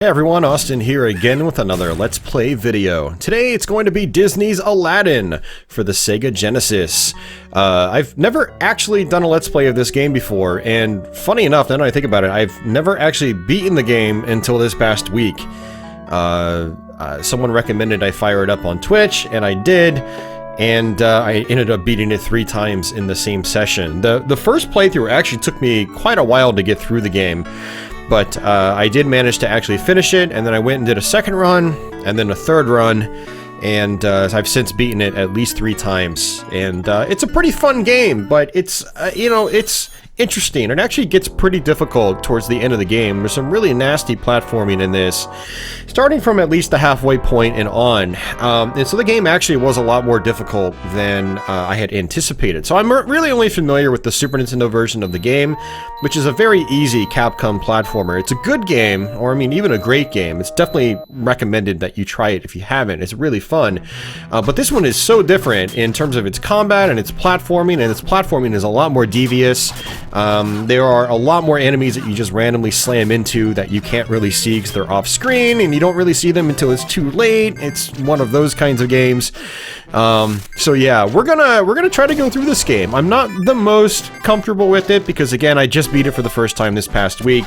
Hey everyone, Austin here again with another Let's Play video. Today it's going to be Disney's Aladdin for the Sega Genesis. I've never actually done a Let's Play of this game before, and funny enough, now that I think about it, I've never actually beaten the game until this past week. Someone recommended I fire it up on Twitch, and I did, and I ended up beating it 3 times in the same session. The first playthrough actually took me quite a while to get through the game. But I did manage to actually finish it, and then I went and did a second run, and then a third run, and I've since beaten it at least 3 times. And it's a pretty fun game, but it's, it's interesting. It actually gets pretty difficult towards the end of the game. There's some really nasty platforming in this, starting from at least the halfway point and on. And so the game actually was a lot more difficult than I had anticipated. So I'm really only familiar with the Super Nintendo version of the game, which is a very easy Capcom platformer. It's a good game, or I mean even a great game. It's definitely recommended that you try it if you haven't. It's really fun. But this one is so different in terms of its combat and its platforming, and its platforming is a lot more devious. There are a lot more enemies that you just randomly slam into that you can't really see because they're off screen, and you don't really see them until it's too late. It's one of those kinds of games. So yeah, we're gonna try to go through this game. I'm not the most comfortable with it because again, I just beat it for the first time this past week.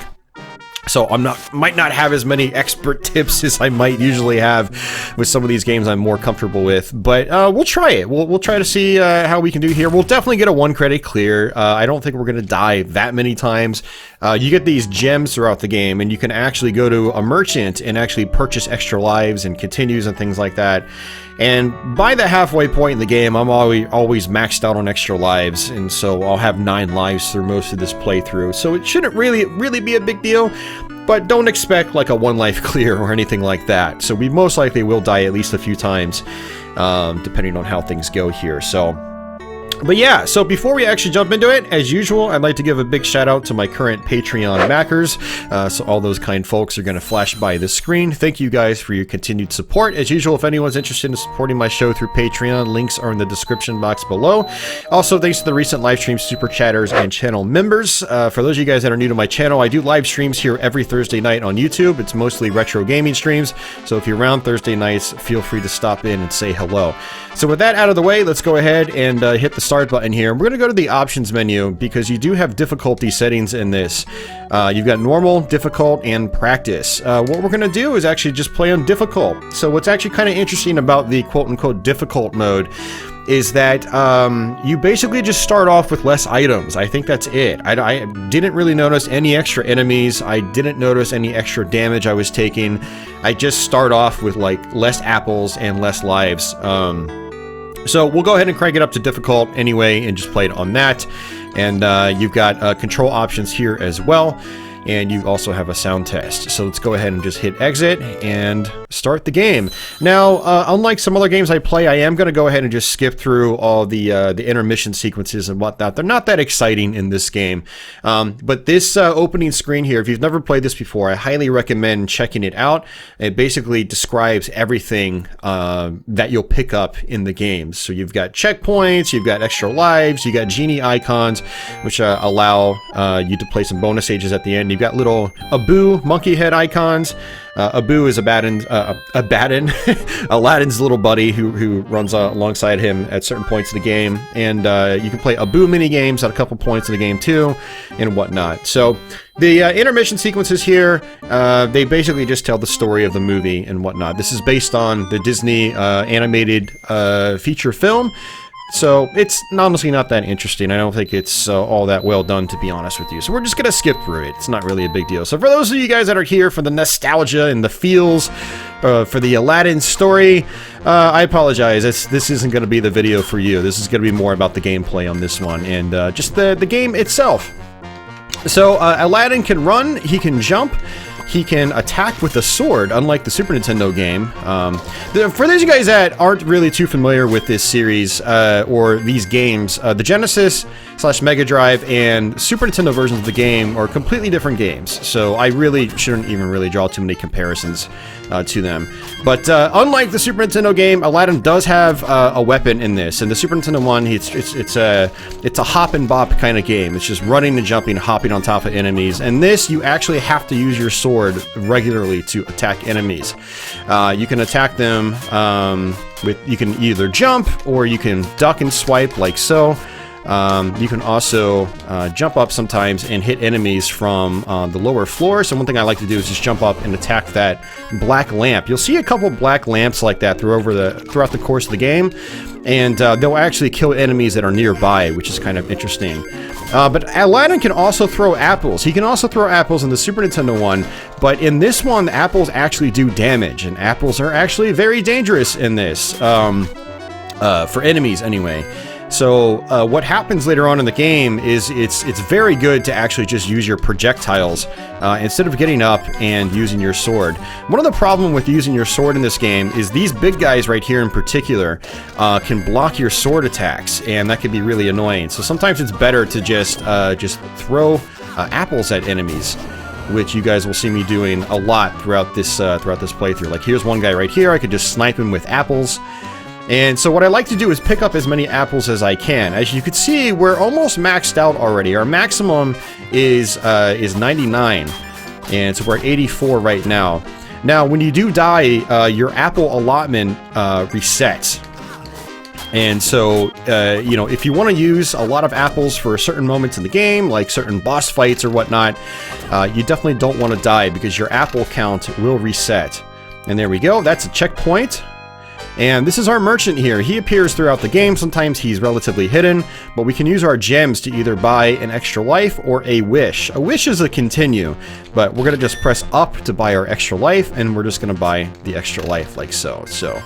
So might not have as many expert tips as I might usually have with some of these games I'm more comfortable with, but we'll try it. We'll try to see how we can do here. We'll definitely get a 1 credit clear. I don't think we're gonna die that many times. You get these gems throughout the game, and you can actually go to a merchant and actually purchase extra lives and continues and things like that. And by the halfway point in the game, I'm always maxed out on extra lives, and so I'll have 9 lives through most of this playthrough. So it shouldn't really be a big deal, but don't expect like a 1 life clear or anything like that. So we most likely will die at least a few times, depending on how things go here. But yeah, so before we actually jump into it, as usual, I'd like to give a big shout out to my current Patreon backers. So all those kind folks are going to flash by the screen. Thank you guys for your continued support. As usual, if anyone's interested in supporting my show through Patreon, links are in the description box below. Also, thanks to the recent live stream super chatters and channel members. For those of you guys that are new to my channel, I do live streams here every Thursday night on YouTube. It's mostly retro gaming streams. So if you're around Thursday nights, feel free to stop in and say hello. So with that out of the way, let's go ahead and hit the start button here. We're going to go to the options menu because you do have difficulty settings in this. You've got normal, difficult, and practice. What we're going to do is actually just play on difficult. So what's actually kind of interesting about the quote-unquote difficult mode is that you basically just start off with less items. I think that's it. I didn't really notice any extra enemies. I didn't notice any extra damage I was taking. I just start off with like less apples and less lives. So we'll go ahead and crank it up to difficult anyway and just play it on that. And you've got control options here as well. And you also have a sound test. So let's go ahead and just hit exit and start the game. Now, unlike some other games I play, I am going to go ahead and just skip through all the intermission sequences and whatnot. They're not that exciting in this game. But this opening screen here, if you've never played this before, I highly recommend checking it out. It basically describes everything that you'll pick up in the game. So you've got checkpoints, you've got extra lives, you got genie icons, which allow you to play some bonus stages at the end. You've got little Abu monkey head icons. Abu is Aladdin's little buddy who runs alongside him at certain points of the game, and you can play Abu mini games at a couple points in the game too, and whatnot. So the intermission sequences here, they basically just tell the story of the movie and whatnot. This is based on the Disney animated feature film. So it's honestly not that interesting. I don't think it's all that well done, to be honest with you. So we're just going to skip through it. It's not really a big deal. So for those of you guys that are here for the nostalgia and the feels for the Aladdin story, I apologize. This isn't going to be the video for you. This is going to be more about the gameplay on this one and just the game itself. So Aladdin can run, he can jump, he can attack with a sword, unlike the Super Nintendo game. For those of you guys that aren't really too familiar with this series or these games, the Genesis, Megadrive and Super Nintendo versions of the game are completely different games, so I really shouldn't even really draw too many comparisons to them. But unlike the Super Nintendo game, Aladdin does have a weapon in this. In the Super Nintendo one, it's a hop and bop kind of game. It's just running and jumping, hopping on top of enemies. And this, you actually have to use your sword regularly to attack enemies. You can attack them you can either jump or you can duck and swipe like so. You can also jump up sometimes and hit enemies from the lower floor. So one thing I like to do is just jump up and attack that black lamp. You'll see a couple black lamps like that throughout the course of the game, and they'll actually kill enemies that are nearby, which is kind of interesting. But Aladdin can also throw apples. He can also throw apples in the Super Nintendo one, but in this one, the apples actually do damage, and apples are actually very dangerous in this, for enemies anyway. So what happens later on in the game is it's very good to actually just use your projectiles instead of getting up and using your sword. One of the problems with using your sword in this game is these big guys right here in particular can block your sword attacks, and that can be really annoying. So sometimes it's better to just throw apples at enemies, which you guys will see me doing a lot throughout this playthrough. Like here's one guy right here. I could just snipe him with apples. And so what I like to do is pick up as many apples as I can. As you can see, we're almost maxed out already. Our maximum is 99, and so we're at 84 right now. Now, when you do die, your apple allotment resets. And so, you know, if you want to use a lot of apples for certain moments in the game, like certain boss fights or whatnot, you definitely don't want to die because your apple count will reset. And there we go. That's a checkpoint. And this is our merchant here. He appears throughout the game. Sometimes he's relatively hidden, but we can use our gems to either buy an extra life or a wish. A wish is a continue, but we're going to just press up to buy our extra life, and we're just going to buy the extra life like so. So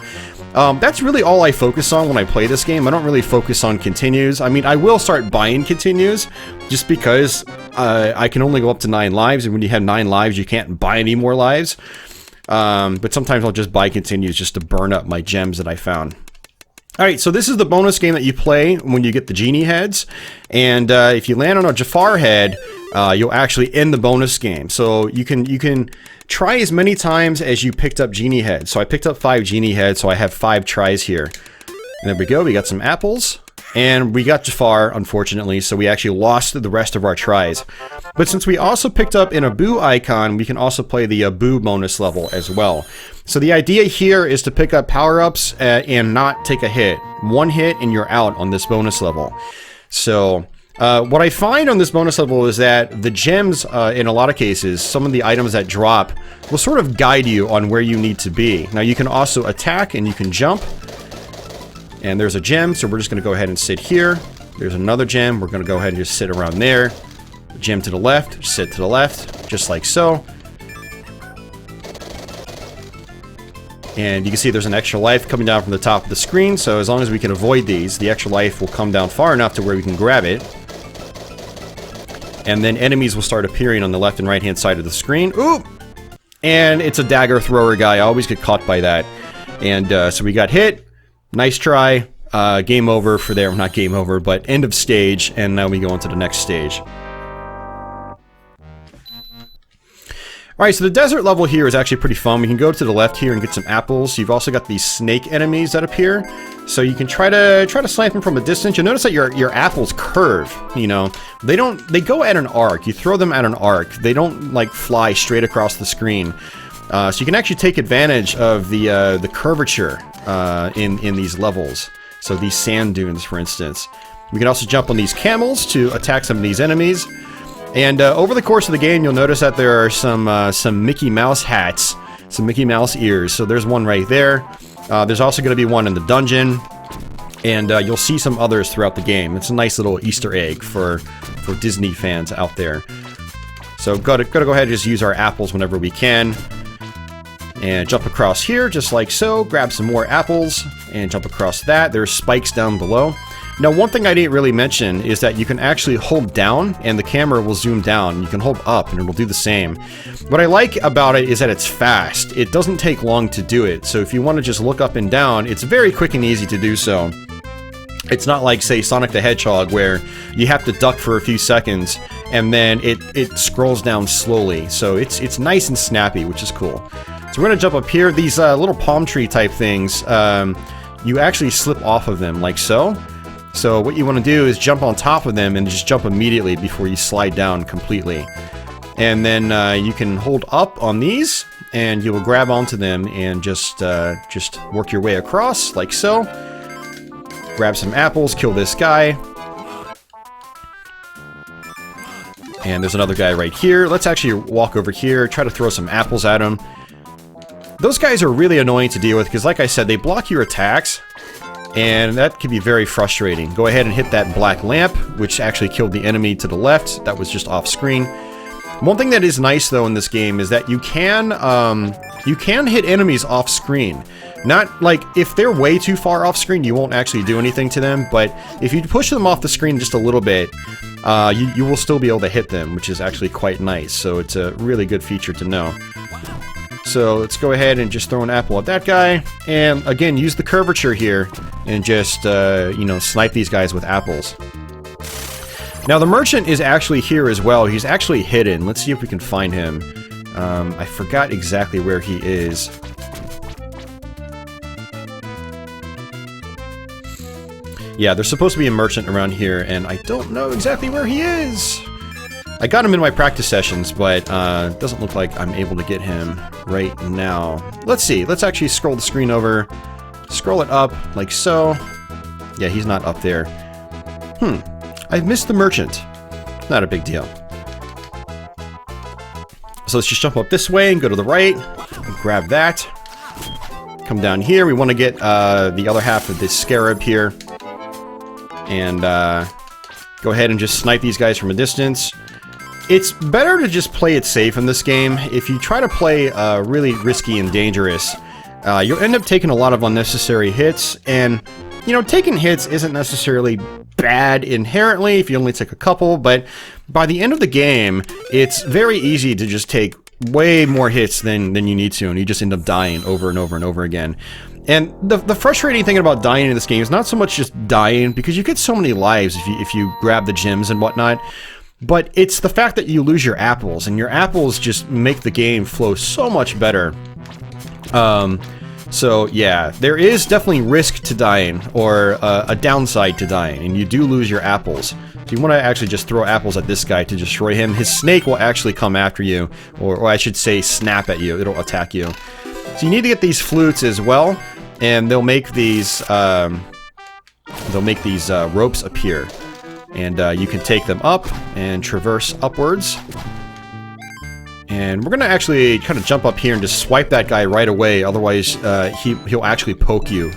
that's really all I focus on when I play this game. I don't really focus on continues. I mean, I will start buying continues just because I can only go up to 9 lives, and when you have 9 lives, you can't buy any more lives. But sometimes I'll just buy continues just to burn up my gems that I found. Alright, so this is the bonus game that you play when you get the genie heads. And if you land on a Jafar head, you'll actually end the bonus game. So you can try as many times as you picked up genie heads. So I picked up 5 genie heads, so I have 5 tries here. And there we go, we got some apples. And we got Jafar, unfortunately, so we actually lost the rest of our tries. But since we also picked up an Abu icon, we can also play the Abu bonus level as well. So the idea here is to pick up power-ups and not take a hit. 1 hit and you're out on this bonus level. So what I find on this bonus level is that the gems, in a lot of cases, some of the items that drop will sort of guide you on where you need to be. Now you can also attack and you can jump. And there's a gem, so we're just going to go ahead and sit here. There's another gem. We're going to go ahead and just sit around there. Gem to the left, sit to the left, just like so. And you can see there's an extra life coming down from the top of the screen, so as long as we can avoid these, the extra life will come down far enough to where we can grab it. And then enemies will start appearing on the left and right hand side of the screen. Ooh! And it's a dagger thrower guy. I always get caught by that. And so we got hit. Nice try. Game over for there. Not game over, but end of stage. And now we go on to the next stage. Alright, so the desert level here is actually pretty fun. We can go to the left here and get some apples. You've also got these snake enemies that appear. So you can try to snipe them from a distance. You'll notice that your apples curve, you know. They go at an arc. You throw them at an arc. They don't like fly straight across the screen. So you can actually take advantage of the curvature in these levels. So these sand dunes, for instance. We can also jump on these camels to attack some of these enemies. And over the course of the game, you'll notice that there are some Mickey Mouse hats, some Mickey Mouse ears. So there's one right there. There's also going to be one in the dungeon. And you'll see some others throughout the game. It's a nice little Easter egg for Disney fans out there. So gotta go ahead and just use our apples whenever we can. And jump across here, just like so. Grab some more apples, and jump across that. There's spikes down below. Now, one thing I didn't really mention is that you can actually hold down, and the camera will zoom down. You can hold up, and it'll do the same. What I like about it is that it's fast. It doesn't take long to do it. So if you want to just look up and down, it's very quick and easy to do so. It's not like, say, Sonic the Hedgehog, where you have to duck for a few seconds, and then it scrolls down slowly. So it's nice and snappy, which is cool. So we're gonna jump up here. These little palm tree type things, you actually slip off of them, like so. So what you want to do is jump on top of them and just jump immediately before you slide down completely. And then you can hold up on these, and you will grab onto them and just work your way across, like so. Grab some apples, kill this guy. And there's another guy right here. Let's actually walk over here, try to throw some apples at him. Those guys are really annoying to deal with because, like I said, they block your attacks, and that can be very frustrating. Go ahead and hit that black lamp, which actually killed the enemy to the left. That was just off screen. One thing that is nice, though, in this game is that you can hit enemies off screen. Not like, if they're way too far off screen, you won't actually do anything to them, but if you push them off the screen just a little bit, you will still be able to hit them, which is actually quite nice. So it's a really good feature to know. So let's go ahead and just throw an apple at that guy, and again, use the curvature here, and just, you know, snipe these guys with apples. Now the merchant is actually here as well. He's actually hidden. Let's see if we can find him. I forgot exactly where he is. Yeah, there's supposed to be a merchant around here, and I don't know exactly where he is. I got him in my practice sessions, but it doesn't look like I'm able to get him right now. Let's see. Let's actually scroll the screen over. Scroll it up, like so. Yeah, he's not up there. I've missed the merchant. Not a big deal. So let's just jump up this way and go to the right. Grab that. Come down here. We want to get the other half of this scarab here. And go ahead and just snipe these guys from a distance. It's better to just play it safe in this game. If you try to play really risky and dangerous, you'll end up taking a lot of unnecessary hits. And, you know, taking hits isn't necessarily bad inherently if you only take a couple, but by the end of the game, it's very easy to just take way more hits than you need to, and you just end up dying over and over and over again. And the frustrating thing about dying in this game is not so much just dying, because you get so many lives if you grab the gems and whatnot, but it's the fact that you lose your apples, and your apples just make the game flow so much better. So yeah, there is definitely risk to dying, or a downside to dying, and you do lose your apples. So you want to actually just throw apples at this guy to destroy him. His snake will actually come after you, or I should say snap at you. It'll attack you. So you need to get these flutes as well, and they'll make these ropes appear, and you can take them up and traverse upwards. And we're gonna actually kind of jump up here and just swipe that guy right away, otherwise he'll actually poke you.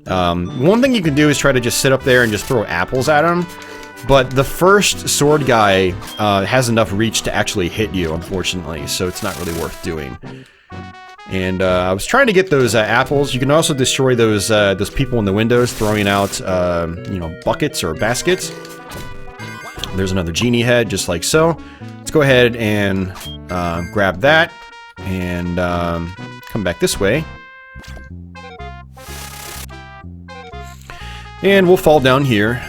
One thing you can do is try to just sit up there and just throw apples at him, but the first sword guy has enough reach to actually hit you, unfortunately, so it's not really worth doing. And I was trying to get those apples. You can also destroy those people in the windows throwing out you know, buckets or baskets. There's another genie head, just like so. Let's go ahead and grab that and come back this way. And we'll fall down here.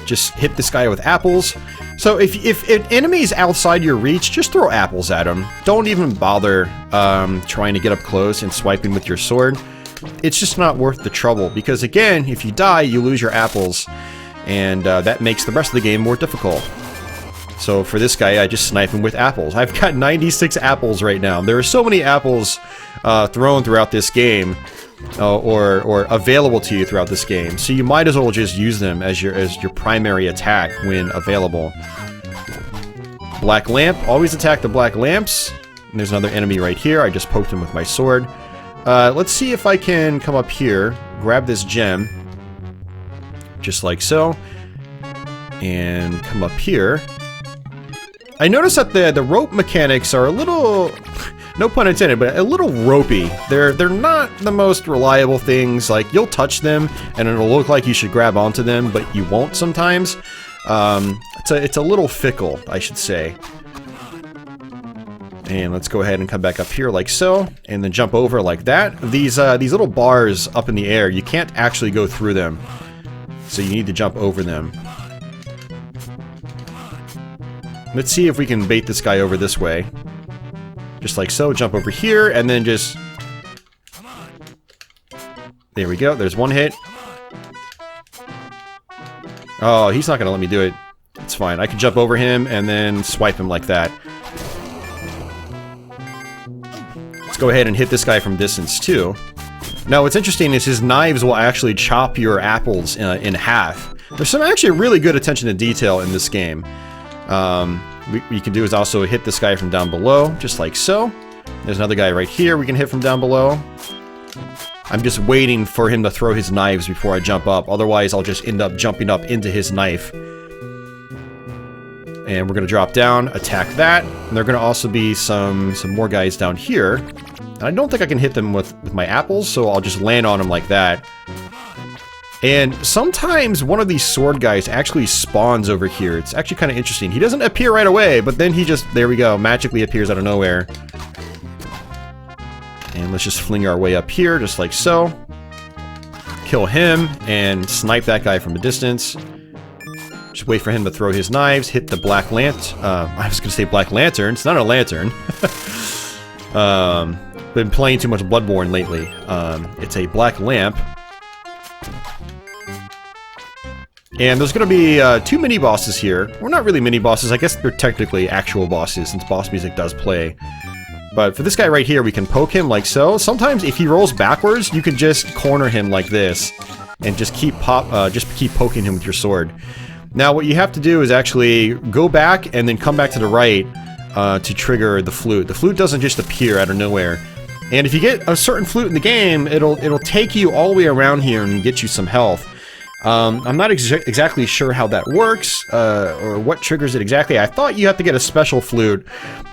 Just hit this guy with apples. So if an enemy is outside your reach, just throw apples at him. Don't even bother trying to get up close and swiping with your sword. It's just not worth the trouble, because again, if you die, you lose your apples, and that makes the rest of the game more difficult. So for this guy, I just snipe him with apples. I've got 96 apples right now. There are so many apples thrown throughout this game, or available to you throughout this game. So you might as well just use them as your primary attack when available. Black lamp. Always attack the black lamps. And there's another enemy right here. I just poked him with my sword. Let's see if I can come up here, grab this gem, just like so, and come up here. I noticed that the rope mechanics are a little, no pun intended, but a little ropey. They're not the most reliable things. Like, you'll touch them and it'll look like you should grab onto them, but you won't sometimes. It's a little fickle, I should say. And let's go ahead and come back up here like so, and then jump over like that. These little bars up in the air, you can't actually go through them. So you need to jump over them. Let's see if we can bait this guy over this way. Just like so, jump over here, and then just... There we go, there's one hit. Oh, he's not gonna let me do it. It's fine, I can jump over him and then swipe him like that. Let's go ahead and hit this guy from distance too. Now what's interesting is his knives will actually chop your apples in half. There's some actually really good attention to detail in this game. What you can do is also hit this guy from down below, just like so. There's another guy right here we can hit from down below. I'm just waiting for him to throw his knives before I jump up, otherwise I'll just end up jumping up into his knife. And we're going to drop down, attack that, and there are going to also be some more guys down here. And I don't think I can hit them with my apples, so I'll just land on them like that. And sometimes one of these sword guys actually spawns over here. It's actually kind of interesting. He doesn't appear right away, but then he just, there we go, magically appears out of nowhere. And let's just fling our way up here, just like so. Kill him, and snipe that guy from a distance. Just wait for him to throw his knives, hit the black lantern. I was going to say black lantern. It's not a lantern. Been playing too much Bloodborne lately. It's a black lamp. And there's going to be 2 mini-bosses here. Well, not really mini-bosses. I guess they're technically actual bosses, since boss music does play. But for this guy right here, we can poke him like so. Sometimes if he rolls backwards, you can just corner him like this. And just keep poking him with your sword. Now, what you have to do is actually go back and then come back to the right to trigger the flute. The flute doesn't just appear out of nowhere. And if you get a certain flute in the game, it'll take you all the way around here and get you some health. I'm not exactly sure how that works, or what triggers it exactly. I thought you have to get a special flute,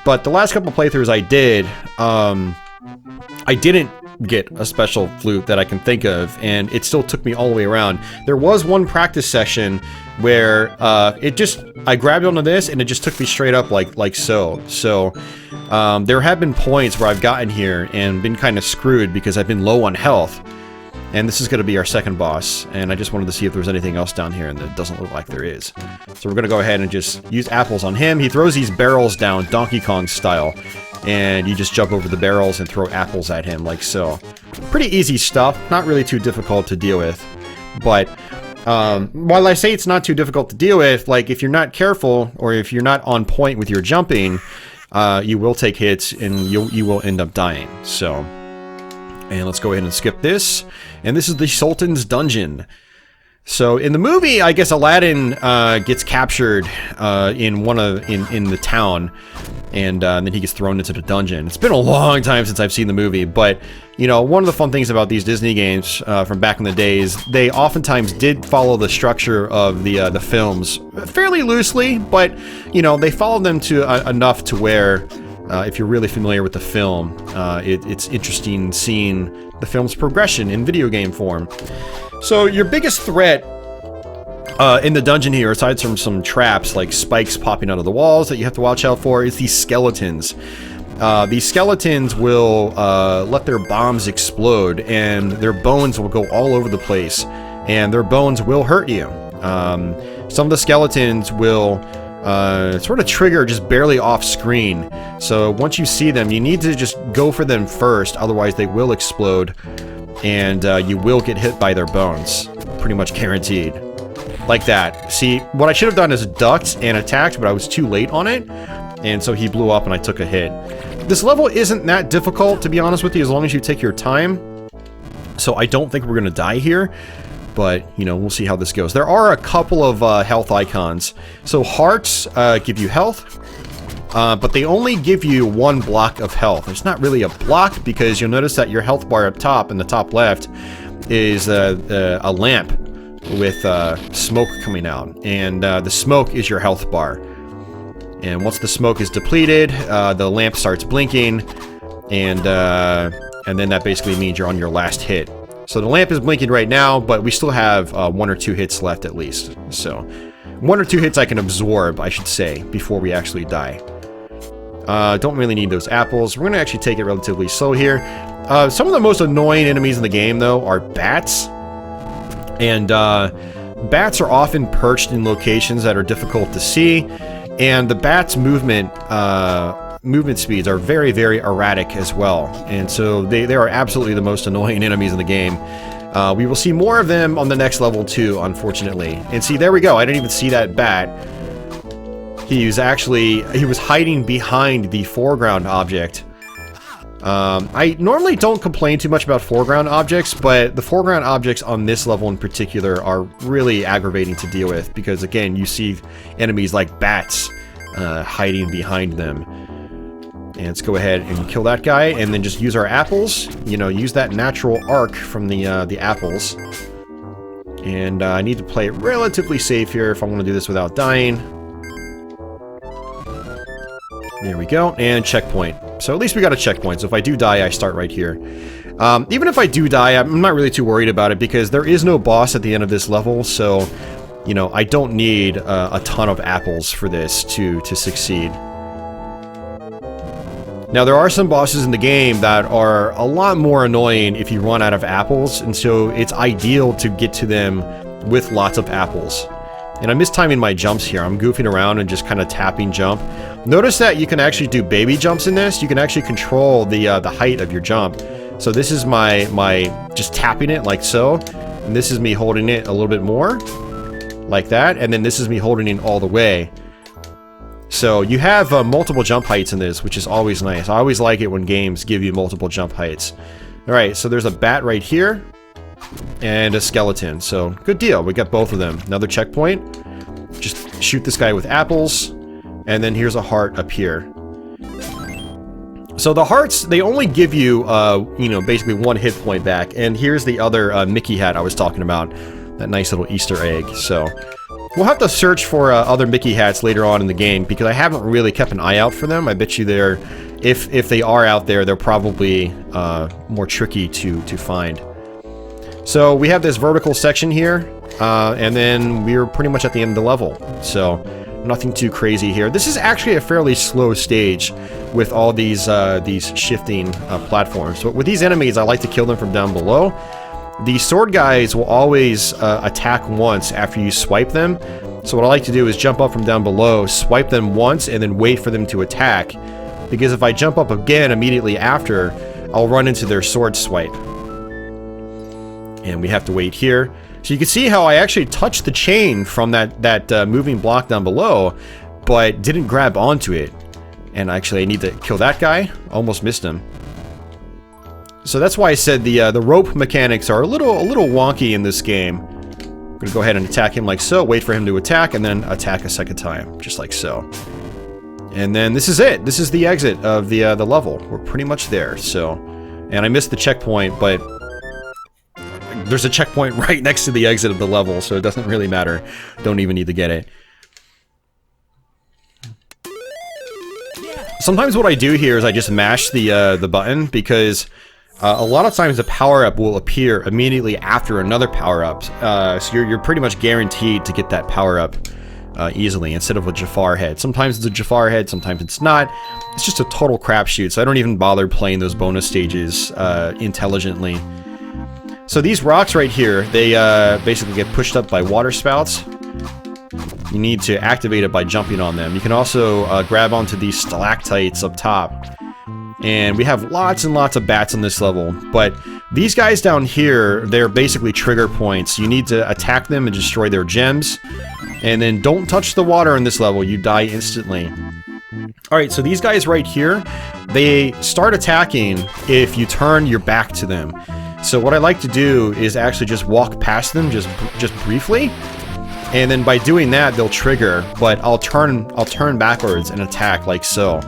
but the last couple playthroughs I did, I didn't get a special flute that I can think of, and it still took me all the way around. There was one practice session where I grabbed onto this and it just took me straight up like so. So there have been points where I've gotten here and been kind of screwed because I've been low on health. And this is going to be our second boss, and I just wanted to see if there was anything else down here, and it doesn't look like there is. So we're going to go ahead and just use apples on him. He throws these barrels down Donkey Kong style, and you just jump over the barrels and throw apples at him like so. Pretty easy stuff, not really too difficult to deal with. But while I say it's not too difficult to deal with, like if you're not careful, or if you're not on point with your jumping, you will take hits, and you will end up dying. So... And let's go ahead and skip this. And this is the Sultan's dungeon. So in the movie, I guess Aladdin gets captured in the town, and then he gets thrown into the dungeon. It's been a long time since I've seen the movie, but you know, one of the fun things about these Disney games from back in the days, they oftentimes did follow the structure of the films fairly loosely, but you know, they followed them to enough to where. If you're really familiar with the film, it's interesting seeing the film's progression in video game form. So your biggest threat in the dungeon here, aside from some traps like spikes popping out of the walls that you have to watch out for, is these skeletons. These skeletons will let their bombs explode, and their bones will go all over the place, and their bones will hurt you. Some of the skeletons will... sort of trigger just barely off screen. So once you see them, you need to just go for them first, otherwise they will explode, and you will get hit by their bones. Pretty much guaranteed. Like that. See, what I should have done is ducked and attacked, but I was too late on it, and so he blew up and I took a hit. This level isn't that difficult, to be honest with you, as long as you take your time. So I don't think we're going to die here. But, you know, we'll see how this goes. There are a couple of health icons. So hearts give you health, but they only give you 1 block of health. It's not really a block because you'll notice that your health bar up top in the top left is a lamp with smoke coming out. And the smoke is your health bar. And once the smoke is depleted, the lamp starts blinking, and then that basically means you're on your last hit. So the lamp is blinking right now, but we still have 1 or 2 hits left at least. So 1 or 2 hits I can absorb, I should say, before we actually die. Don't really need those apples. We're going to actually take it relatively slow here. Some of the most annoying enemies in the game, though, are bats. And bats are often perched in locations that are difficult to see, and the bats' movement speeds are very, very erratic as well. And so they are absolutely the most annoying enemies in the game. We will see more of them on the next level too, unfortunately. And see, there we go. I didn't even see that bat. He was hiding behind the foreground object. I normally don't complain too much about foreground objects, but the foreground objects on this level in particular are really aggravating to deal with because, again, you see enemies like bats hiding behind them. And let's go ahead and kill that guy, and then just use our apples. You know, use that natural arc from the apples. And I need to play it relatively safe here if I want to do this without dying. There we go, and checkpoint. So at least we got a checkpoint, so if I do die, I start right here. Even if I do die, I'm not really too worried about it because there is no boss at the end of this level, so, you know, I don't need a ton of apples for this to succeed. Now, there are some bosses in the game that are a lot more annoying if you run out of apples, and so it's ideal to get to them with lots of apples. And I'm mistiming my jumps here. I'm goofing around and just kind of tapping jump. Notice that you can actually do baby jumps in this. You can actually control the height of your jump. So this is my just tapping it like so. And this is me holding it a little bit more. Like that. And then this is me holding it all the way. So you have multiple jump heights in this, which is always nice. I always like it when games give you multiple jump heights. Alright, so there's a bat right here. And a skeleton, so good deal. We got both of them. Another checkpoint. Just shoot this guy with apples. And then here's a heart up here. So the hearts, they only give you, you know, basically one hit point back. And here's the other Mickey hat I was talking about. That nice little Easter egg. So we'll have to search for other Mickey hats later on in the game because I haven't really kept an eye out for them. I bet you they're, if they are out there, they're probably more tricky to find. So we have this vertical section here, and then we're pretty much at the end of the level. So nothing too crazy here. This is actually a fairly slow stage with all these shifting platforms. But with these enemies, I like to kill them from down below. The sword guys will always attack once after you swipe them. So what I like to do is jump up from down below, swipe them once, and then wait for them to attack. Because if I jump up again immediately after, I'll run into their sword swipe. And we have to wait here. So you can see how I actually touched the chain from that moving block down below, but didn't grab onto it. And actually I need to kill that guy. Almost missed him. So that's why I said the rope mechanics are a little wonky in this game. I'm gonna go ahead and attack him like so, wait for him to attack, and then attack a second time, just like so. And then this is it. This is the exit of the level. We're pretty much there. So, and I missed the checkpoint, but there's a checkpoint right next to the exit of the level, so it doesn't really matter. Don't even need to get it. Sometimes what I do here is I just mash the button because a lot of times the power-up will appear immediately after another power-up. So you're pretty much guaranteed to get that power-up easily instead of a Jafar head. Sometimes it's a Jafar head, sometimes it's not. It's just a total crapshoot, so I don't even bother playing those bonus stages intelligently. So these rocks right here, they basically get pushed up by water spouts. You need to activate it by jumping on them. You can also grab onto these stalactites up top. And we have lots and lots of bats on this level, but these guys down here, they're basically trigger points. You need to attack them and destroy their gems. And then don't touch the water in this level, you die instantly. Alright, so these guys right here, they start attacking if you turn your back to them. So what I like to do is actually just walk past them just briefly, and then by doing that they'll trigger, but I'll turn backwards and attack like so.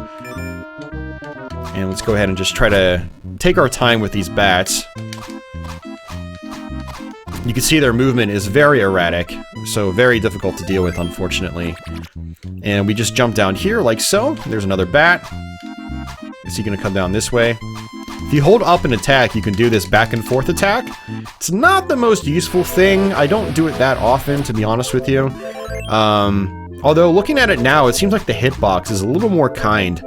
And let's go ahead and just try to take our time with these bats. You can see their movement is very erratic, so very difficult to deal with, unfortunately. And we just jump down here like so. There's another bat. Is he gonna come down this way? If you hold up and attack, you can do this back and forth attack. It's not the most useful thing. I don't do it that often, to be honest with you. Although, looking at it now, it seems like the hitbox is a little more kind.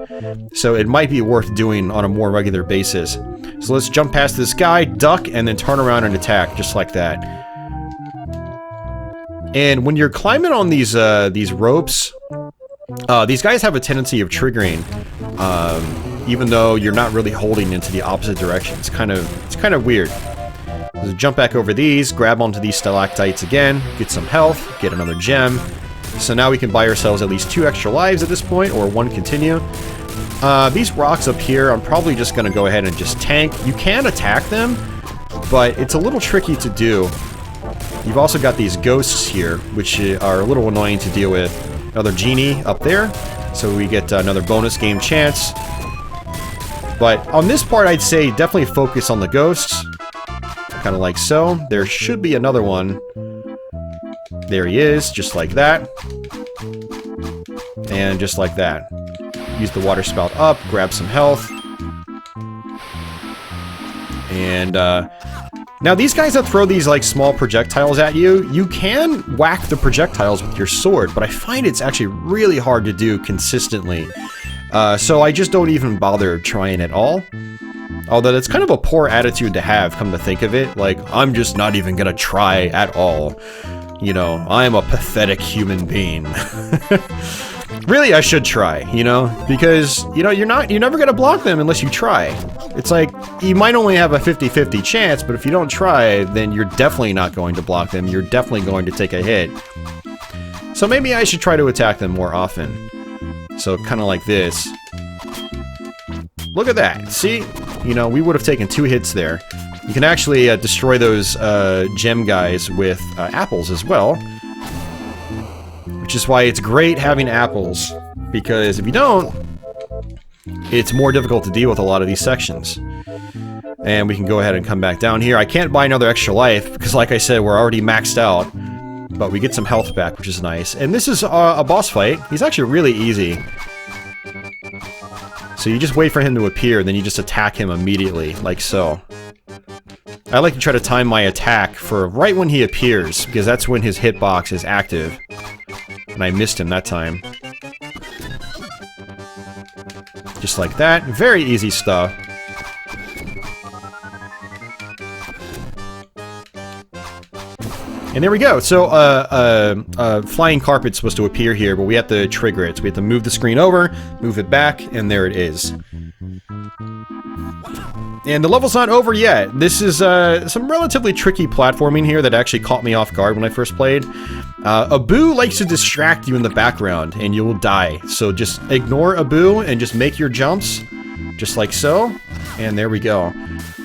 So it might be worth doing on a more regular basis. So let's jump past this guy, duck, and then turn around and attack, just like that. And when you're climbing on these ropes, these guys have a tendency of triggering, even though you're not really holding into the opposite direction. It's kind of weird. So jump back over these, grab onto these stalactites again, get some health, get another gem. So now we can buy ourselves at least 2 extra lives at this point, or 1 continue. These rocks up here, I'm probably just going to go ahead and just tank. You can attack them, but it's a little tricky to do. You've also got these ghosts here, which are a little annoying to deal with. Another genie up there, so we get another bonus game chance. But on this part, I'd say definitely focus on the ghosts. Kind of like so. There should be another one. There he is, just like that. And just like that. Use the water spout up, grab some health. And, now these guys that throw these, like, small projectiles at you, you can whack the projectiles with your sword, but I find it's actually really hard to do consistently. So I just don't even bother trying at all. Although that's kind of a poor attitude to have, come to think of it. Like, I'm just not even gonna try at all. You know, I'm a pathetic human being. Really, I should try, you know? Because, you know, you're never gonna block them unless you try. It's like, you might only have a 50-50 chance, but if you don't try, then you're definitely not going to block them. You're definitely going to take a hit. So maybe I should try to attack them more often. So, kind of like this. Look at that. See? You know, we would have taken 2 hits there. You can actually destroy those gem guys with apples as well. Which is why it's great having apples. Because if you don't, it's more difficult to deal with a lot of these sections. And we can go ahead and come back down here. I can't buy another extra life, because like I said, we're already maxed out. But we get some health back, which is nice. And this is a boss fight. He's actually really easy. So you just wait for him to appear, then you just attack him immediately, like so. I like to try to time my attack for right when he appears, because that's when his hitbox is active. And I missed him that time. Just like that. Very easy stuff. And there we go. So, flying carpet's supposed to appear here, but we have to trigger it. So we have to move the screen over, move it back, and there it is. And the level's not over yet. This is some relatively tricky platforming here that actually caught me off guard when I first played. Abu likes to distract you in the background, and you will die. So just ignore Abu and just make your jumps, just like so. And there we go.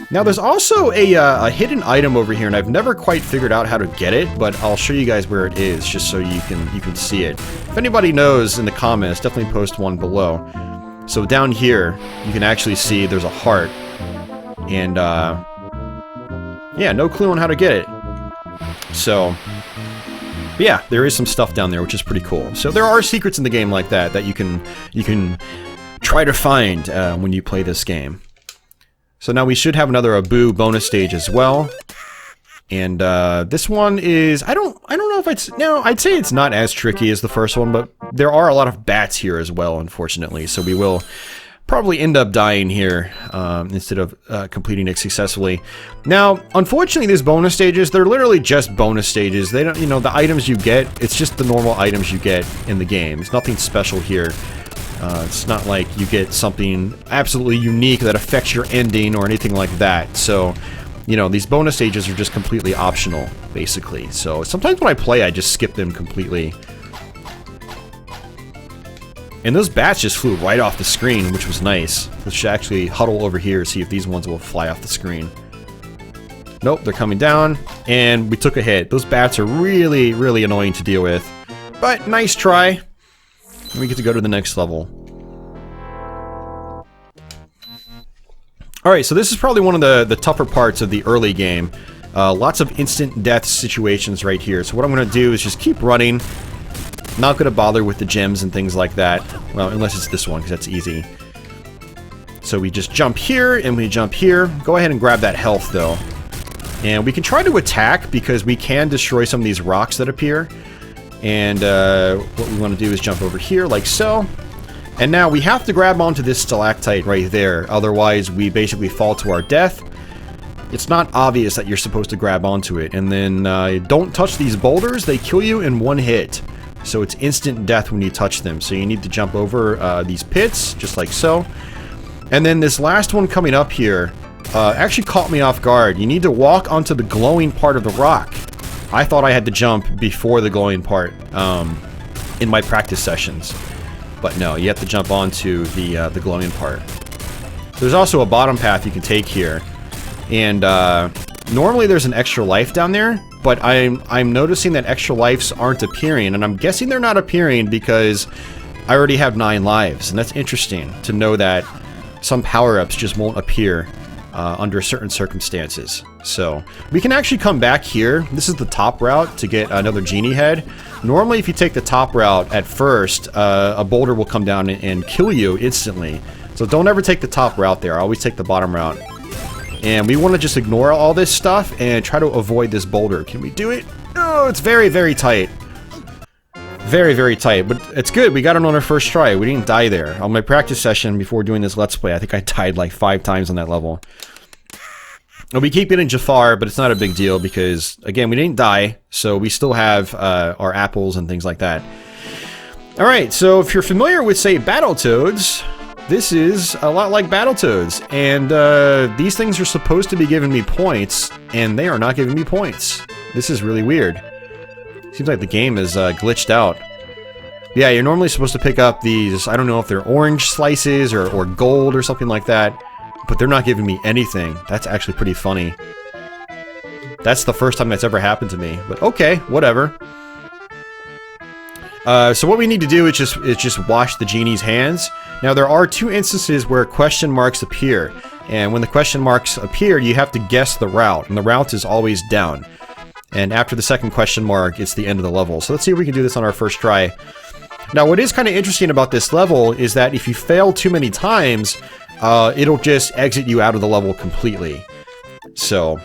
Now there's also a hidden item over here, and I've never quite figured out how to get it, but I'll show you guys where it is, just so you can see it. If anybody knows in the comments, definitely post one below. So down here, you can actually see there's a heart, and yeah, no clue on how to get it. So, yeah, there is some stuff down there, which is pretty cool. So there are secrets in the game like that you can try to find when you play this game. So now we should have another Abu bonus stage as well. And this one is, I don't know if it's, no, I'd say it's not as tricky as the first one, but there are a lot of bats here as well, unfortunately. So we will probably end up dying here instead of completing it successfully. Now, unfortunately, these bonus stages, they're literally just bonus stages. They don't, you know, the items you get, it's just the normal items you get in the game. It's nothing special here. It's not like you get something absolutely unique that affects your ending or anything like that. So, you know, these bonus stages are just completely optional, basically. So sometimes when I play, I just skip them completely. And those bats just flew right off the screen, which was nice. Let's actually huddle over here, see if these ones will fly off the screen. Nope, they're coming down, and we took a hit. Those bats are really, really annoying to deal with. But nice try. And we get to go to the next level. Alright, so this is probably one of the tougher parts of the early game. Lots of instant death situations right here. So what I'm going to do is just keep running. Not going to bother with the gems and things like that. Well, unless it's this one, because that's easy. So we just jump here, and we jump here. Go ahead and grab that health, though. And we can try to attack, because we can destroy some of these rocks that appear. And what we want to do is jump over here, like so. And now we have to grab onto this stalactite right there. Otherwise, we basically fall to our death. it's not obvious that you're supposed to grab onto it. And then don't touch these boulders. They kill you in one hit. So it's instant death when you touch them. So you need to jump over these pits, just like so. And then this last one coming up here actually caught me off guard. You need to walk onto the glowing part of the rock. I thought I had to jump before the glowing part in my practice sessions. But no, you have to jump onto the glowing part. There's also a bottom path you can take here. And normally there's an extra life down there, but I'm noticing that extra lives aren't appearing, and I'm guessing they're not appearing because I already have 9 lives, and that's interesting to know that some power-ups just won't appear under certain circumstances. So we can actually come back here. This is the top route to get another genie head. Normally if you take the top route at first, a boulder will come down and kill you instantly. So don't ever take the top route there. Always take the bottom route. And we want to just ignore all this stuff and try to avoid this boulder. Can we do it? Oh, it's very, very tight. Very, very tight. But it's good. We got it on our first try. We didn't die there. On my practice session before doing this Let's Play, I think I died like 5 times on that level. And we keep getting Jafar, but it's not a big deal because, again, we didn't die. So we still have our apples and things like that. Alright, so if you're familiar with, say, Battletoads, this is a lot like Battletoads, and these things are supposed to be giving me points, and they are not giving me points. This is really weird. Seems like the game is glitched out. Yeah, you're normally supposed to pick up these, I don't know if they're orange slices or gold or something like that, but they're not giving me anything. That's actually pretty funny. That's the first time that's ever happened to me, but okay, whatever. So what we need to do is just wash the genie's hands. Now there are 2 instances where question marks appear, and when the question marks appear, you have to guess the route, and the route is always down. And after the second question mark, it's the end of the level. So let's see if we can do this on our first try. Now what is kind of interesting about this level is that if you fail too many times, it'll just exit you out of the level completely. So,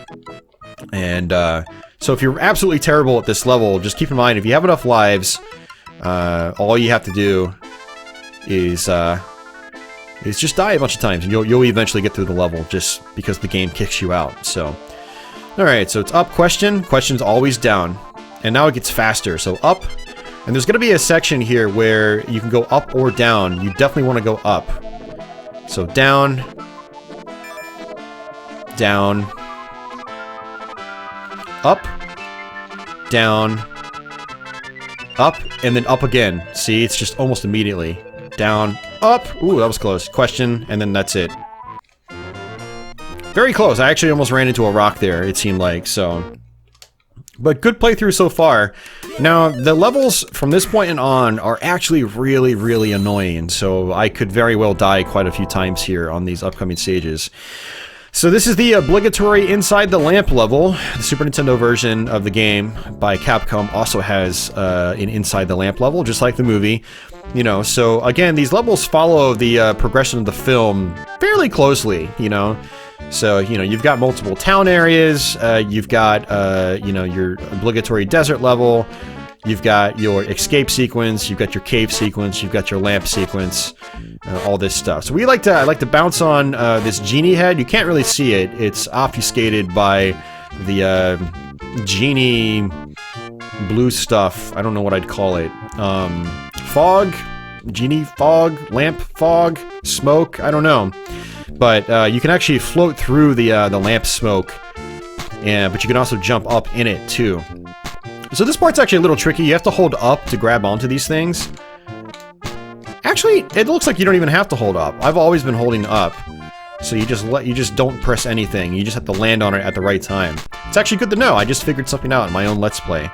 so if you're absolutely terrible at this level, just keep in mind, if you have enough lives, all you have to do is just die a bunch of times, and you'll eventually get through the level just because the game kicks you out. So, alright, so it's up question. Question's always down. And now it gets faster. So up. And there's going to be a section here where you can go up or down. You definitely want to go up. So down. Down. Up. Down. Up. And then up again. See, it's just almost immediately. Down. Up. Ooh, that was close. Question. And then that's it. Very close. I actually almost ran into a rock there, it seemed like, so. But good playthrough so far. Now, the levels from this point on are actually really, really annoying, so I could very well die quite a few times here on these upcoming stages. So this is the obligatory Inside the Lamp level. The Super Nintendo version of the game by Capcom also has an Inside the Lamp level, just like the movie. You know, so again, these levels follow the progression of the film fairly closely, you know. So, you know, you've got multiple town areas, you've got, you know, your obligatory desert level, you've got your escape sequence, you've got your cave sequence, you've got your lamp sequence, all this stuff. So I like to bounce on this genie head. You can't really see it. It's obfuscated by the genie blue stuff. I don't know what I'd call it. Fog? Genie fog? Lamp fog? Smoke? I don't know. But you can actually float through the lamp smoke, but you can also jump up in it too. So this part's actually a little tricky. You have to hold up to grab onto these things. Actually, it looks like you don't even have to hold up. I've always been holding up, so you just don't press anything. You just have to land on it at the right time. It's actually good to know. I just figured something out in my own Let's Play.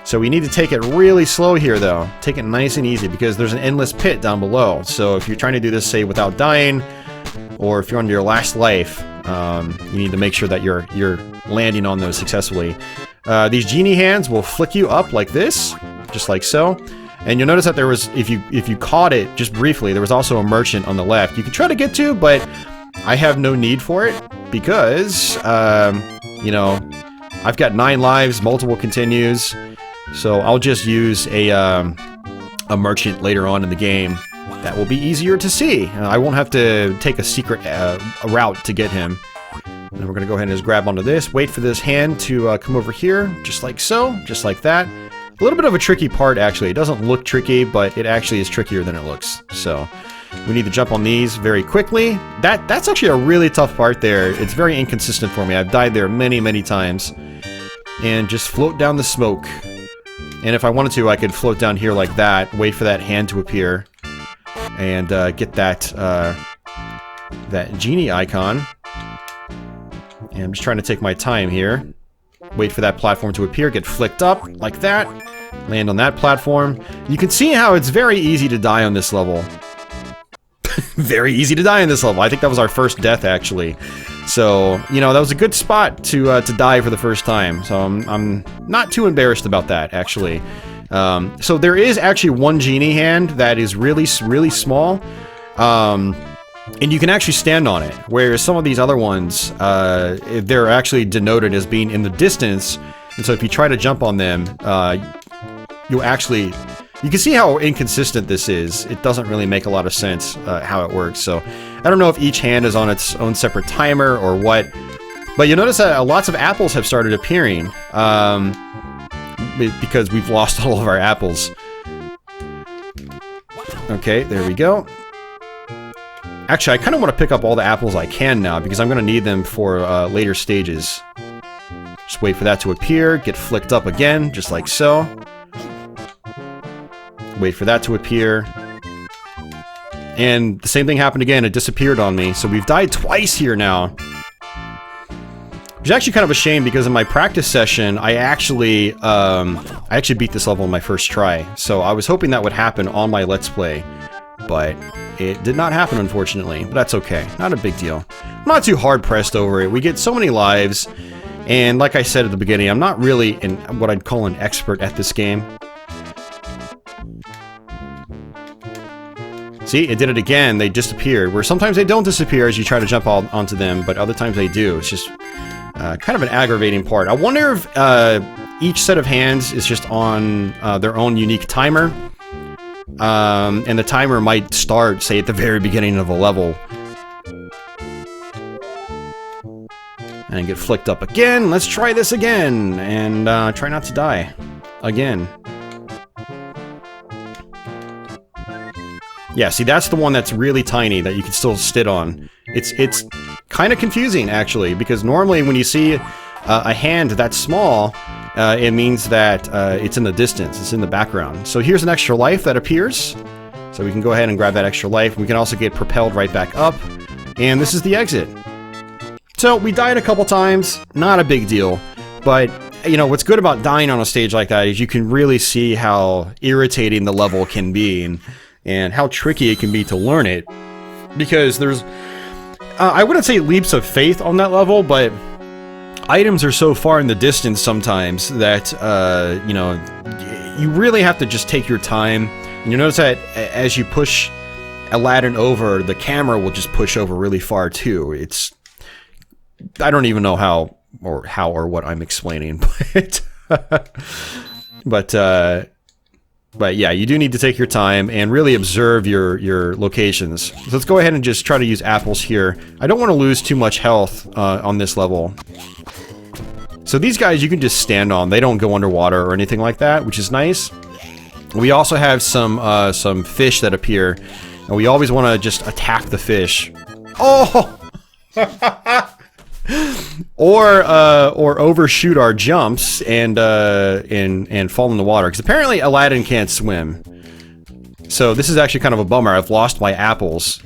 So we need to take it really slow here, though. Take it nice and easy, because there's an endless pit down below. So if you're trying to do this, say, without dying, or if you're on your last life, you need to make sure that you're landing on those successfully. These genie hands will flick you up like this, just like so. And you'll notice that there was, if you caught it just briefly, there was also a merchant on the left. You can try to get to, but I have no need for it because, you know, I've got 9 lives, multiple continues, so I'll just use a merchant later on in the game. That will be easier to see. I won't have to take a secret route to get him. And we're going to go ahead and just grab onto this. Wait for this hand to come over here, just like so, just like that. A little bit of a tricky part, actually. It doesn't look tricky, but it actually is trickier than it looks. So we need to jump on these very quickly. That's actually a really tough part there. It's very inconsistent for me. I've died there many, many times. And just float down the smoke. And if I wanted to, I could float down here like that, wait for that hand to appear, and get that, that genie icon. And I'm just trying to take my time here. Wait for that platform to appear, get flicked up, like that. Land on that platform. You can see how it's very easy to die on this level. Very easy to die on this level. I think that was our first death, actually. So, you know, that was a good spot to die for the first time. So I'm not too embarrassed about that, actually. So there is actually one genie hand that is really, really small. And you can actually stand on it, whereas some of these other ones, they're actually denoted as being in the distance, and so if you try to jump on them, you can see how inconsistent this is. It doesn't really make a lot of sense how it works, so I don't know if each hand is on its own separate timer or what, but you'll notice that lots of apples have started appearing, because we've lost all of our apples. Okay, there we go. Actually, I kind of want to pick up all the apples I can now, because I'm going to need them for later stages. Just wait for that to appear, get flicked up again, just like so. Wait for that to appear. And the same thing happened again, it disappeared on me. So we've died twice here now. Which is actually kind of a shame, because in my practice session, I actually beat this level in my first try. So I was hoping that would happen on my Let's Play. But it did not happen, unfortunately. But that's okay. Not a big deal. I'm not too hard-pressed over it. We get so many lives. And like I said at the beginning, I'm not really what I'd call an expert at this game. See, it did it again. They disappeared. Where sometimes they don't disappear as you try to jump onto them, but other times they do. It's just kind of an aggravating part. I wonder if each set of hands is just on their own unique timer. And the timer might start, say, at the very beginning of a level. And get flicked up again. Let's try this again. And try not to die. Again. Yeah, see, that's the one that's really tiny that you can still sit on. It's kind of confusing, actually, because normally when you see a hand that's small, it means that it's in the distance, it's in the background. So here's an extra life that appears. So we can go ahead and grab that extra life. We can also get propelled right back up. And this is the exit. So we died a couple times, not a big deal. But, you know, what's good about dying on a stage like that is you can really see how irritating the level can be and how tricky it can be to learn it. Because there's, I wouldn't say leaps of faith on that level, but items are so far in the distance sometimes that, you know, you really have to just take your time. And you notice that as you push Aladdin over, the camera will just push over really far too. It's, I don't even know how or what I'm explaining, but yeah, you do need to take your time and really observe your locations. So let's go ahead and just try to use apples here. I don't want to lose too much health on this level. So these guys you can just stand on. They don't go underwater or anything like that, which is nice. We also have some fish that appear, and we always want to just attack the fish. Oh! or overshoot our jumps and fall in the water, because apparently Aladdin can't swim. So this is actually kind of a bummer. I've lost my apples,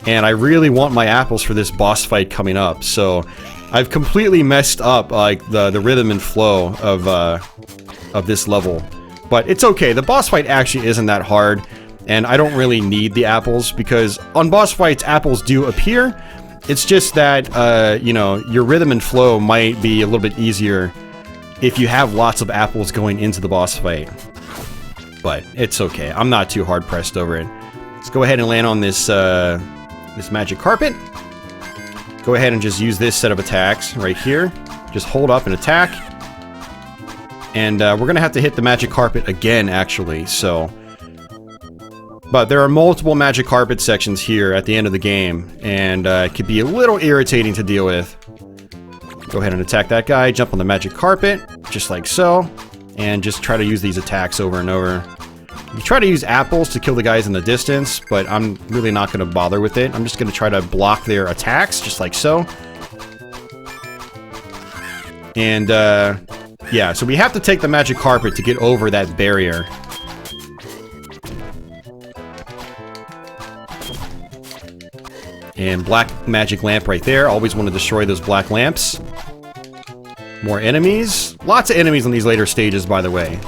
and I really want my apples for this boss fight coming up. So I've completely messed up like the rhythm and flow of this level. But it's okay. The boss fight actually isn't that hard, and I don't really need the apples, because on boss fights apples do appear. It's just that, you know, your rhythm and flow might be a little bit easier if you have lots of apples going into the boss fight. But it's okay. I'm not too hard-pressed over it. Let's go ahead and land on this, this magic carpet. Go ahead and just use this set of attacks right here. Just hold up and attack. And we're going to have to hit the magic carpet again, actually, so... But there are multiple magic carpet sections here at the end of the game, and it could be a little irritating to deal with. Go ahead and attack that guy, jump on the magic carpet, just like so, and just try to use these attacks over and over. You try to use apples to kill the guys in the distance, but I'm really not going to bother with it. I'm just going to try to block their attacks, just like so. And, yeah, so we have to take the magic carpet to get over that barrier. And black magic lamp right there. Always want to destroy those black lamps. More enemies. Lots of enemies on these later stages, by the way.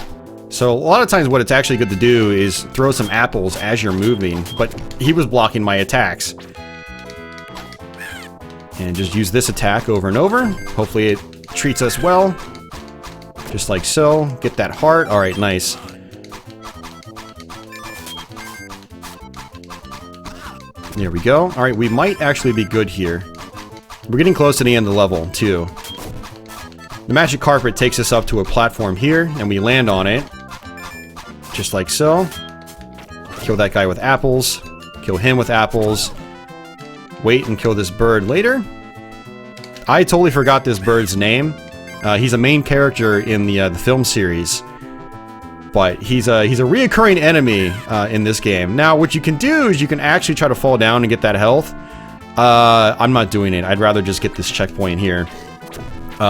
So a lot of times what it's actually good to do is throw some apples as you're moving, but he was blocking my attacks. And just use this attack over and over. Hopefully it treats us well. Just like so. Get that heart. Alright, nice. There we go. Alright, we might actually be good here. We're getting close to the end of the level, too. The magic carpet takes us up to a platform here, and we land on it. Just like so. Kill that guy with apples. Kill him with apples. Wait and kill this bird later. I totally forgot this bird's name. He's a main character in the film series. But he's a reoccurring enemy in this game. Now, what you can do is you can actually try to fall down and get that health. I'm not doing it. I'd rather just get this checkpoint here.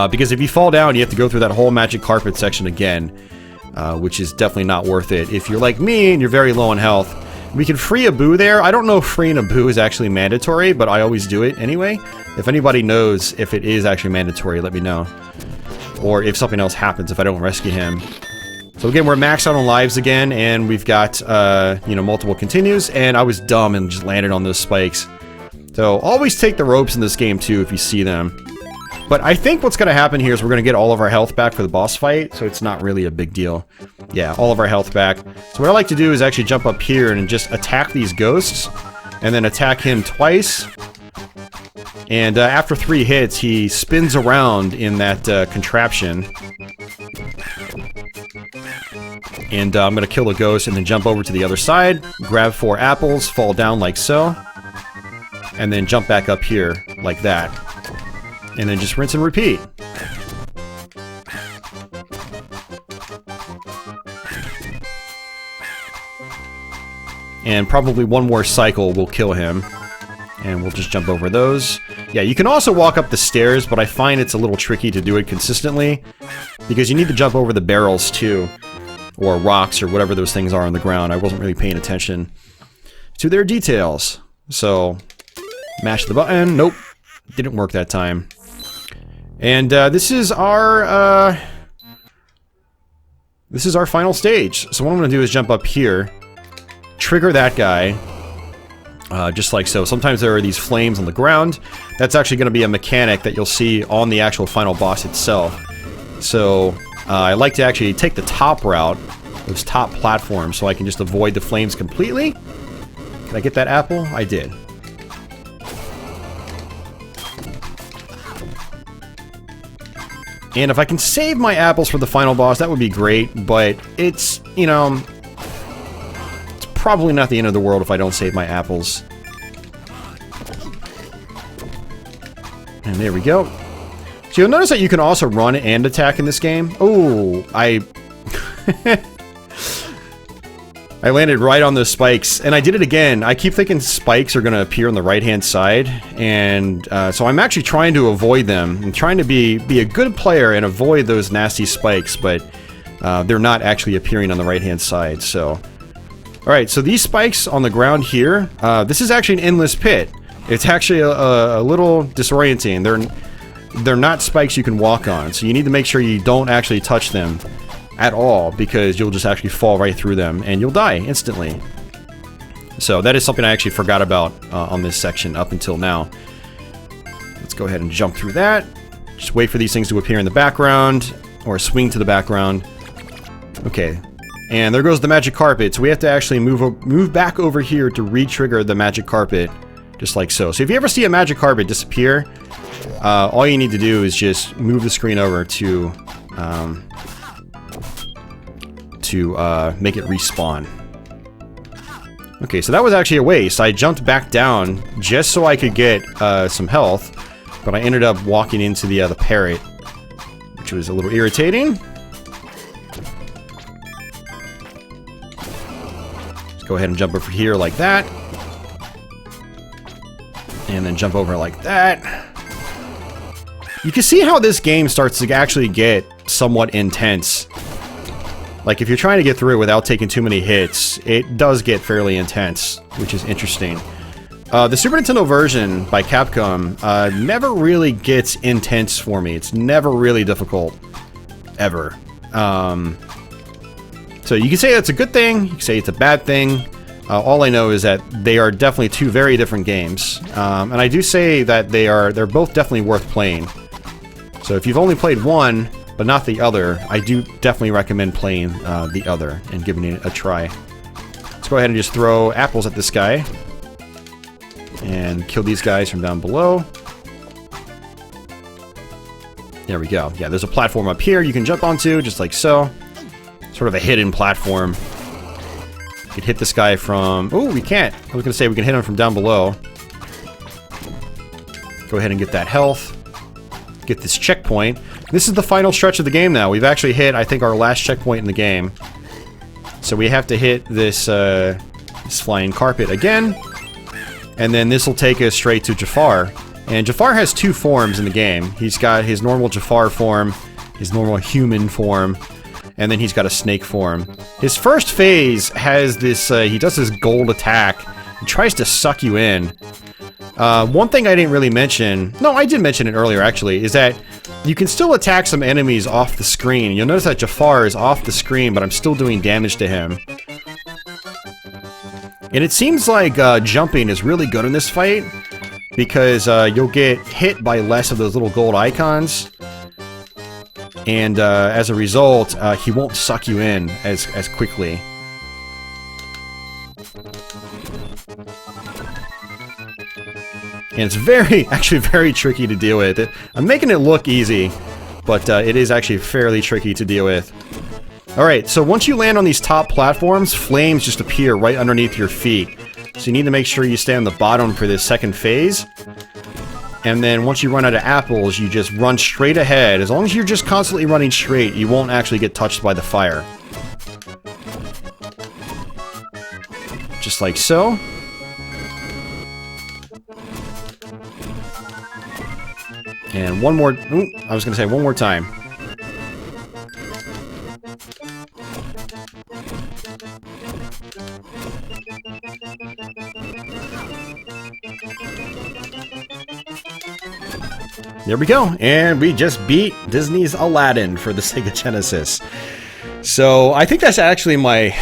Because if you fall down, you have to go through that whole magic carpet section again. Which is definitely not worth it. If you're like me and you're very low on health, we can free a boo there. I don't know if freeing a boo is actually mandatory, but I always do it anyway. If anybody knows if it is actually mandatory, let me know. Or if something else happens if I don't rescue him. So again, we're maxed out on lives again, and we've got, you know, multiple continues, and I was dumb and just landed on those spikes. So always take the ropes in this game too if you see them. But I think what's going to happen here is we're going to get all of our health back for the boss fight, so it's not really a big deal. Yeah, all of our health back. So what I like to do is actually jump up here and just attack these ghosts, and then attack him twice. And after 3 hits, he spins around in that contraption. And I'm going to kill a ghost and then jump over to the other side, grab 4 apples, fall down like so, and then jump back up here like that. And then just rinse and repeat. And probably one more cycle will kill him. And we'll just jump over those. Yeah, you can also walk up the stairs, but I find it's a little tricky to do it consistently. Because you need to jump over the barrels too. Or rocks, or whatever those things are on the ground. I wasn't really paying attention to their details. So, mash the button. Nope. Didn't work that time. And this is our final stage. So what I'm going to do is jump up here, trigger that guy, just like so. Sometimes there are these flames on the ground. That's actually going to be a mechanic that you'll see on the actual final boss itself. So I like to actually take the top route, those top platforms, so I can just avoid the flames completely. Can I get that apple? I did. And if I can save my apples for the final boss, that would be great, but it's, you know, it's probably not the end of the world if I don't save my apples. And there we go. So you'll notice that you can also run and attack in this game. Oh, I landed right on those spikes, and I did it again. I keep thinking spikes are going to appear on the right-hand side, and so I'm actually trying to avoid them. I'm trying to be a good player and avoid those nasty spikes, but they're not actually appearing on the right-hand side, so... Alright, so these spikes on the ground here, this is actually an endless pit. It's actually a little disorienting. They're not spikes you can walk on, so you need to make sure you don't actually touch them at all, because you'll just actually fall right through them and you'll die instantly. So that is something I actually forgot about on this section up until now. Let's go ahead and jump through that. Just wait for these things to appear in the background, or swing to the background. Okay, and there goes the magic carpet. So we have to actually move back over here to re-trigger the magic carpet, just like so. So if you ever see a magic carpet disappear, all you need to do is just move the screen over to make it respawn. Okay, so that was actually a waste. I jumped back down just so I could get some health. but I ended up walking into the parrot, which was a little irritating. Let's go ahead and jump over here like that. And then jump over like that. You can see how this game starts to actually get somewhat intense. Like, if you're trying to get through it without taking too many hits, it does get fairly intense, which is interesting. The Super Nintendo version by Capcom never really gets intense for me. It's never really difficult, ever. So you can say that's a good thing, you can say it's a bad thing. All I know is that they are definitely two very different games. And I do say that they're both definitely worth playing. So if you've only played one, but not the other, I do definitely recommend playing the other and giving it a try. Let's go ahead and just throw apples at this guy. And kill these guys from down below. There we go. Yeah, there's a platform up here you can jump onto, just like so. Sort of a hidden platform. You can hit this guy from... Oh, we can't. I was going to say we can hit him from down below. Go ahead and get that health. Get this checkpoint. This is the final stretch of the game now. We've actually hit, I think, our last checkpoint in the game. So we have to hit this, this flying carpet again. And then this will take us straight to Jafar. And Jafar has two forms in the game. He's got his normal Jafar form, his normal human form, and then he's got a snake form. His first phase has this, he does this gold attack. He tries to suck you in. One thing I didn't really mention, no, I did mention it earlier actually, is that you can still attack some enemies off the screen. You'll notice that Jafar is off the screen, but I'm still doing damage to him. And it seems like jumping is really good in this fight, because you'll get hit by less of those little gold icons. And as a result, he won't suck you in as quickly. And it's actually very tricky to deal with. I'm making it look easy, but it is actually fairly tricky to deal with. Alright, so once you land on these top platforms, flames just appear right underneath your feet. So you need to make sure you stay on the bottom for this second phase. And then once you run out of apples, you just run straight ahead. As long as you're just constantly running straight, you won't actually get touched by the fire. Just like so. And one more... Ooh, I was going to say one more time. There we go, and we just beat Disney's Aladdin for the Sega Genesis. So I think that's actually my,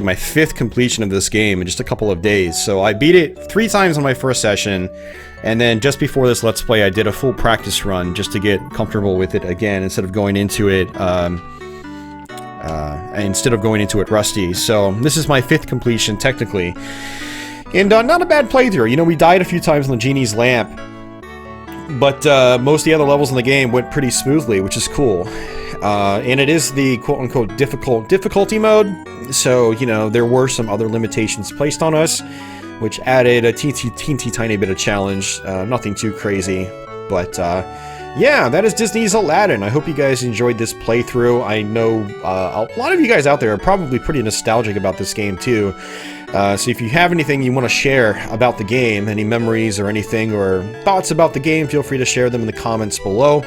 my fifth completion of this game in just a couple of days. So I beat it 3 times on my first session, and then just before this Let's Play, I did a full practice run just to get comfortable with it again instead of going into it rusty. So this is my 5th completion technically, and not a bad playthrough. You know, we died a few times on the Genie's Lamp. But most of the other levels in the game went pretty smoothly, which is cool. And it is the quote-unquote difficulty mode, so, you know, there were some other limitations placed on us, which added a teensy tiny bit of challenge. Nothing too crazy, but yeah, that is Disney's Aladdin. I hope you guys enjoyed this playthrough. I know a lot of you guys out there are probably pretty nostalgic about this game too. So if you have anything you want to share about the game, any memories or anything, or thoughts about the game, feel free to share them in the comments below.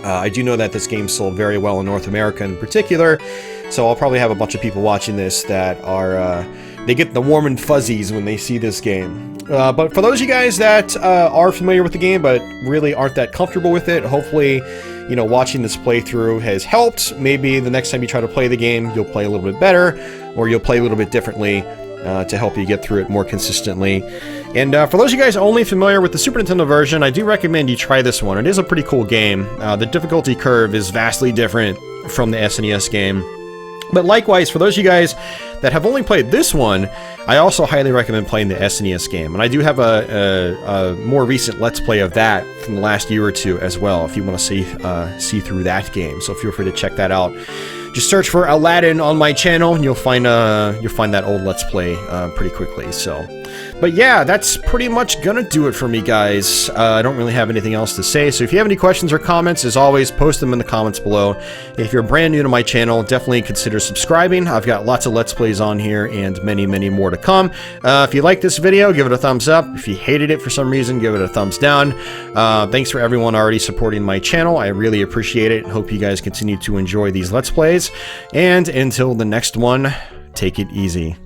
I do know that this game sold very well in North America in particular, so I'll probably have a bunch of people watching this that are, they get the warm and fuzzies when they see this game. But for those of you guys that are familiar with the game but really aren't that comfortable with it, hopefully, you know, watching this playthrough has helped. Maybe the next time you try to play the game, you'll play a little bit better, or you'll play a little bit differently. To help you get through it more consistently. And for those of you guys only familiar with the Super Nintendo version, I do recommend you try this one. It is a pretty cool game. The difficulty curve is vastly different from the SNES game. But likewise, for those of you guys that have only played this one, I also highly recommend playing the SNES game. And I do have a more recent Let's Play of that from the last year or two as well, if you want to see through that game. So feel free to check that out. Just search for Aladdin on my channel, and you'll find that old Let's Play pretty quickly. So But yeah, that's pretty much gonna do it for me, guys. I don't really have anything else to say, so if you have any questions or comments, as always, post them in the comments below. If you're brand new to my channel, definitely consider subscribing. I've got lots of Let's Plays on here and many, many more to come. If you like this video, give it a thumbs up. If you hated it for some reason, give it a thumbs down. Thanks for everyone already supporting my channel. I really appreciate it. Hope you guys continue to enjoy these Let's Plays. And until the next one, take it easy.